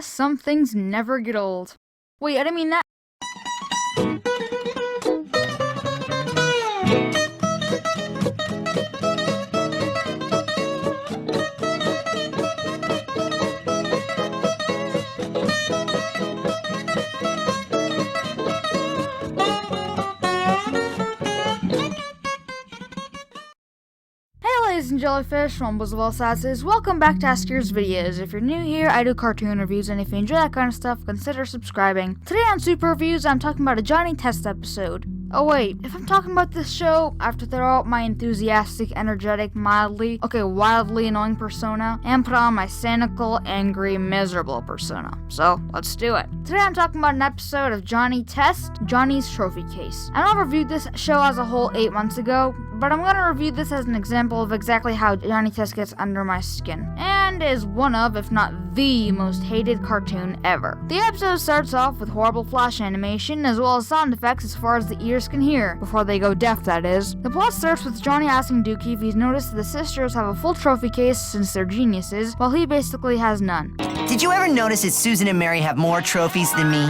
Some things never get old. Wait, I didn't mean that. Ladies and jellyfish, Mumbles of all sizes, welcome back to A.S.K's videos. If you're new here, I do cartoon reviews, and if you enjoy that kind of stuff, consider subscribing. Today on Super Reviews, I'm talking about a Johnny Test episode. Oh wait, if I'm talking about this show, I have to throw out my enthusiastic, energetic, wildly annoying persona, and put on my cynical, angry, miserable persona. So, let's do it. Today I'm talking about an episode of Johnny Test, Johnny's Trophy Case. I know I reviewed this show as a whole 8 months ago, but I'm going to review this as an example of exactly how Johnny Test gets under my skin, and is one of, if not the most hated cartoon ever. The episode starts off with horrible flash animation, as well as sound effects as far as the ears can hear, before they go deaf, that is. The plot starts with Johnny asking Dookie if he's noticed that the sisters have a full trophy case since they're geniuses, while he basically has none. Did you ever notice that Susan and Mary have more trophies than me?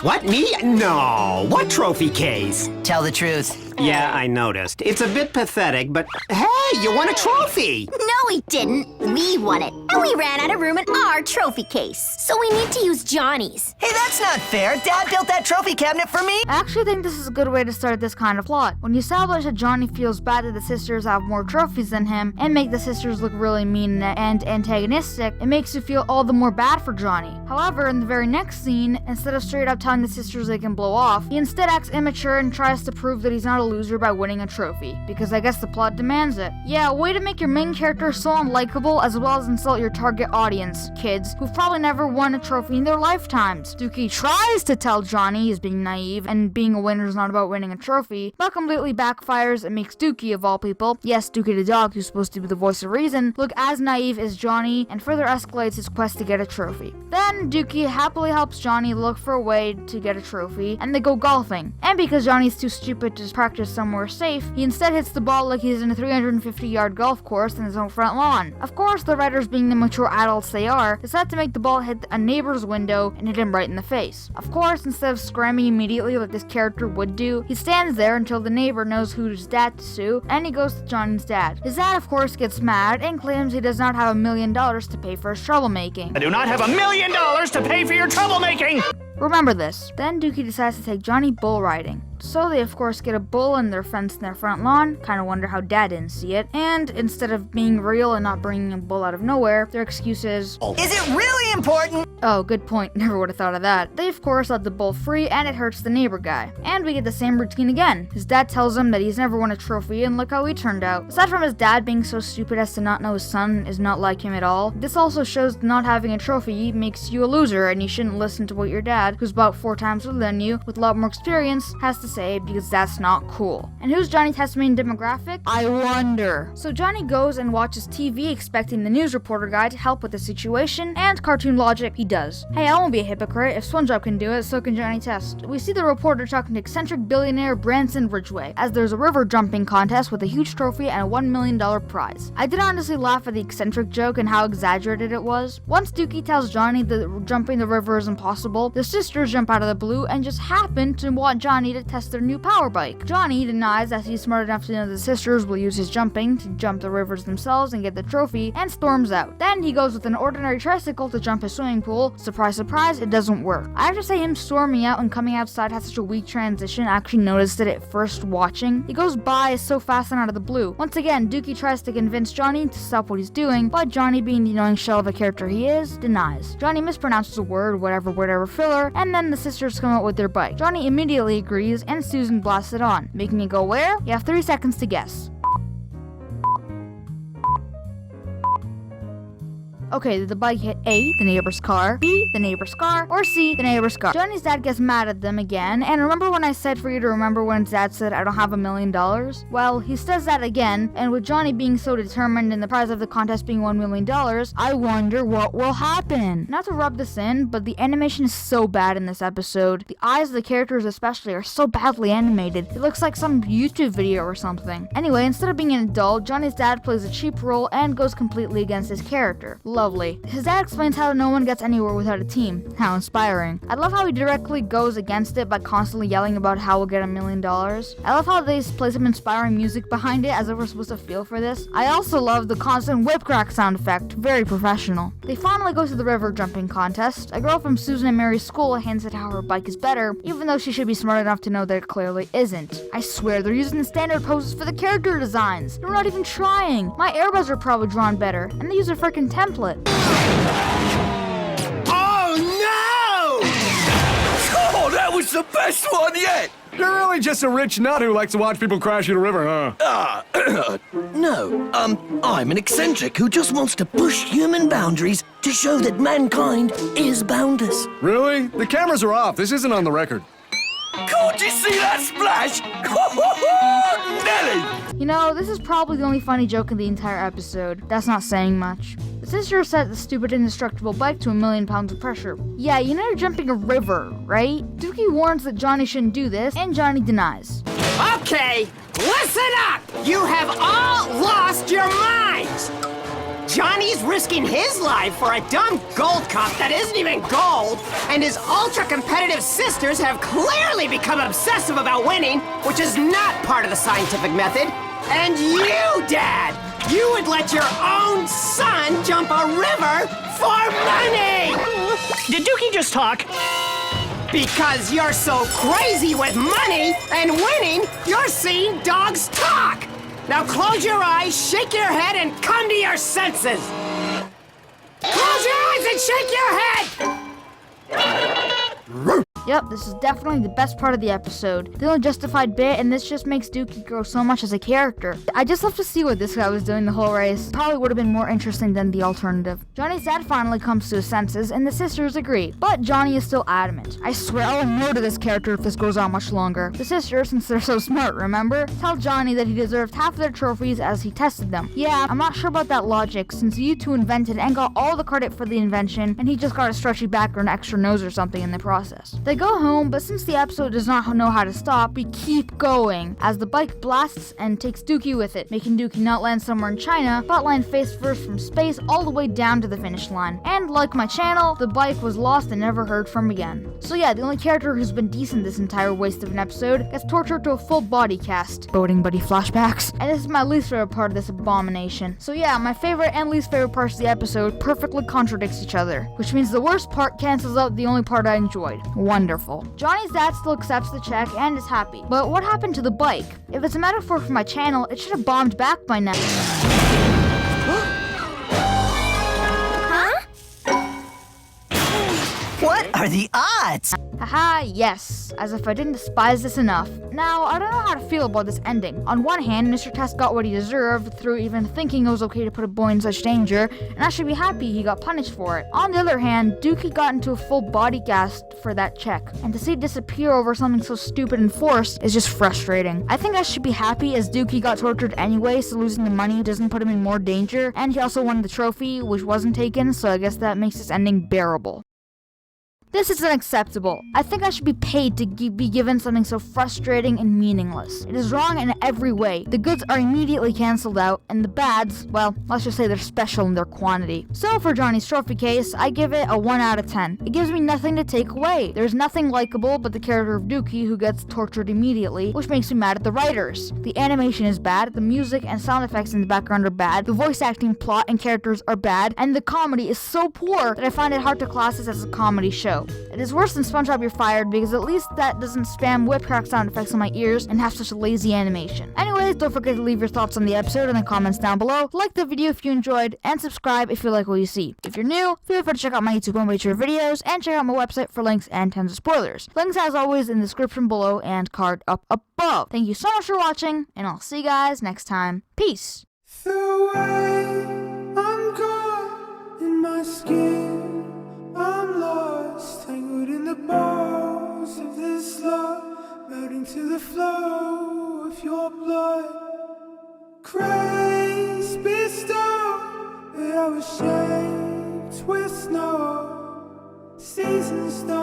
What, me? No. What trophy case? Tell the truth. Yeah, I noticed. It's a bit pathetic, but hey, you won a trophy! No, we didn't. We won it. And we ran out of room in our trophy case. So we need to use Johnny's. Hey, that's not fair. Dad built that trophy cabinet for me. I actually think this is a good way to start this kind of plot. When you establish that Johnny feels bad that the sisters have more trophies than him, and make the sisters look really mean and antagonistic, it makes you feel all the more bad for Johnny. However, in the very next scene, instead of straight up telling the sisters they can blow off, he instead acts immature and tries to prove that he's not a loser by winning a trophy, because I guess the plot demands it. Yeah, way to make your main character so unlikable, as well as insult your target audience, kids, who've probably never won a trophy in their lifetimes. Dookie tries to tell Johnny he's being naive, and being a winner is not about winning a trophy, but completely backfires and makes Dookie, of all people, yes, Dookie the dog, who's supposed to be the voice of reason, look as naive as Johnny, and further escalates his quest to get a trophy. Then, Dookie happily helps Johnny look for a way to get a trophy, and they go golfing. And because Johnny's too stupid to practice somewhere safe, he instead hits the ball like he's in a 350-yard golf course in his own front lawn. Of course, the writers, being the mature adults they are, decide to make the ball hit a neighbor's window and hit him right in the face. Of course, instead of screaming immediately like this character would do, he stands there until the neighbor knows who's dad to sue, and he goes to Johnny's dad. His dad, of course, gets mad and claims he does not have $1 million to pay for his troublemaking. I do not have $1 million to pay for your troublemaking! Remember this. Then Dookie decides to take Johnny bull riding. So they of course get a bull and their fence in their front lawn, kinda wonder how Dad didn't see it, and instead of being real and not bringing a bull out of nowhere, their excuse is it really important? Oh, good point, never would have thought of that. They of course let the bull free and it hurts the neighbor guy. And we get the same routine again. His dad tells him that he's never won a trophy and look how he turned out. Aside from his dad being so stupid as to not know his son is not like him at all, this also shows that not having a trophy makes you a loser and you shouldn't listen to what your dad, who's about 4 times older than you, with a lot more experience, has to say, because that's not cool. And who's Johnny Test's main demographic? I wonder. So Johnny goes and watches TV expecting the news reporter guy to help with the situation, and cartoon logic, he does. Hey, I won't be a hypocrite. If SpongeBob can do it, so can Johnny Test. We see the reporter talking to eccentric billionaire Branson Ridgway, as there's a river jumping contest with a huge trophy and a $1 million prize. I did honestly laugh at the eccentric joke and how exaggerated it was. Once Dookie tells Johnny that jumping the river is impossible, the sisters jump out of the blue and just happen to want Johnny to test their new power bike. Johnny denies that he's smart enough to know the sisters will use his jumping to jump the rivers themselves and get the trophy, and storms out. Then he goes with an ordinary tricycle to jump his swimming pool. Surprise, surprise, it doesn't work. I have to say him storming out and coming outside has such a weak transition. I actually noticed it at first watching. He goes by so fast and out of the blue. Once again, Dookie tries to convince Johnny to stop what he's doing, but Johnny, being the annoying shell of a character he is, denies. Johnny mispronounces a word, whatever filler, and then the sisters come out with their bike. Johnny immediately agrees, and Susan blasts it on, making it go where? You have 3 seconds to guess. Okay, did the bike hit A, the neighbor's car, B, the neighbor's car, or C, the neighbor's car. Johnny's dad gets mad at them again, and remember when I said for you to remember when his dad said, "I don't have $1 million"? Well, he says that again, and with Johnny being so determined and the prize of the contest being $1 million, I wonder what will happen. Not to rub this in, but the animation is so bad in this episode. The eyes of the characters especially are so badly animated. It looks like some YouTube video or something. Anyway, instead of being an adult, Johnny's dad plays a cheap role and goes completely against his character. Lovely. His dad explains how no one gets anywhere without a team. How inspiring. I love how he directly goes against it by constantly yelling about how we'll get $1 million. I love how they play some inspiring music behind it as if we're supposed to feel for this. I also love the constant whip crack sound effect. Very professional. They finally go to the river jumping contest. A girl from Susan and Mary's school hints at how her bike is better, even though she should be smart enough to know that it clearly isn't. I swear they're using the standard poses for the character designs. They're not even trying. My airbuds are probably drawn better, and they use a freaking template. Oh no! Oh, that was the best one yet! You're really just a rich nut who likes to watch people crash in a river, huh? No, I'm an eccentric who just wants to push human boundaries to show that mankind is boundless. Really? The cameras are off. This isn't on the record. Can't you see that splash? Nelly! You know, this is probably the only funny joke in the entire episode. That's not saying much. The sister set the stupid indestructible bike to 1,000,000 pounds of pressure. Yeah, you know you're jumping a river, right? Dookie warns that Johnny shouldn't do this, and Johnny denies. Okay, listen up! You have all lost your minds! Johnny's risking his life for a dumb gold cup that isn't even gold, and his ultra-competitive sisters have clearly become obsessive about winning, which is not part of the scientific method. And you, Dad! You would let your own son jump a river for money! Did Dookie just talk? Because you're so crazy with money and winning, you're seeing dogs talk! Now close your eyes, shake your head, and come to your senses! Close your eyes and shake your head! Yep, this is definitely the best part of the episode. The only justified bit, and this just makes Dookie grow so much as a character. I just love to see what this guy was doing the whole race. Probably would have been more interesting than the alternative. Johnny's dad finally comes to his senses, and the sisters agree, but Johnny is still adamant. I swear I'll murder this character if this goes on much longer. The sisters, since they're so smart, remember, tell Johnny that he deserved half of their trophies as he tested them. Yeah, I'm not sure about that logic, since you two invented and got all the credit for the invention, and he just got a stretchy back or an extra nose or something in the process. They go home, but since the episode does not know how to stop, we keep going, as the bike blasts and takes Dookie with it, making Dookie not land somewhere in China, but land face first from space all the way down to the finish line. And like my channel, the bike was lost and never heard from again. So yeah, the only character who's been decent this entire waste of an episode gets tortured to a full body cast. Boating buddy flashbacks. And this is my least favorite part of this abomination. So yeah, my favorite and least favorite parts of the episode perfectly contradicts each other, which means the worst part cancels out the only part I enjoyed. Wonderful. Johnny's dad still accepts the check and is happy. But what happened to the bike? If it's a metaphor for my channel, it should have bombed back by now. What are the odds? Haha, yes. As if I didn't despise this enough. Now, I don't know how to feel about this ending. On one hand, Mr. Test got what he deserved through even thinking it was okay to put a boy in such danger, and I should be happy he got punished for it. On the other hand, Dookie got into a full body cast for that check, and to see it disappear over something so stupid and forced is just frustrating. I think I should be happy as Dookie got tortured anyway, so losing the money doesn't put him in more danger, and he also won the trophy, which wasn't taken, so I guess that makes this ending bearable. This is unacceptable. I think I should be paid to be given something so frustrating and meaningless. It is wrong in every way. The goods are immediately cancelled out, and the bads, well, let's just say they're special in their quantity. So for Johnny's trophy case, I give it a 1 out of 10. It gives me nothing to take away. There's nothing likable but the character of Dookie who gets tortured immediately, which makes me mad at the writers. The animation is bad, the music and sound effects in the background are bad, the voice acting, plot, and characters are bad, and the comedy is so poor that I find it hard to class this as a comedy show. It is worse than SpongeBob You're Fired because at least that doesn't spam whip crack sound effects on my ears and have such a lazy animation. Anyways, don't forget to leave your thoughts on the episode in the comments down below, like the video if you enjoyed, and subscribe if you like what you see. If you're new, feel free to check out my YouTube homepage for videos, and check out my website for links and tons of spoilers. Links as always in the description below and card up above. Thank you so much for watching, and I'll see you guys next time. Peace! The way I'm caught in my skin, I'm lost. Rising star.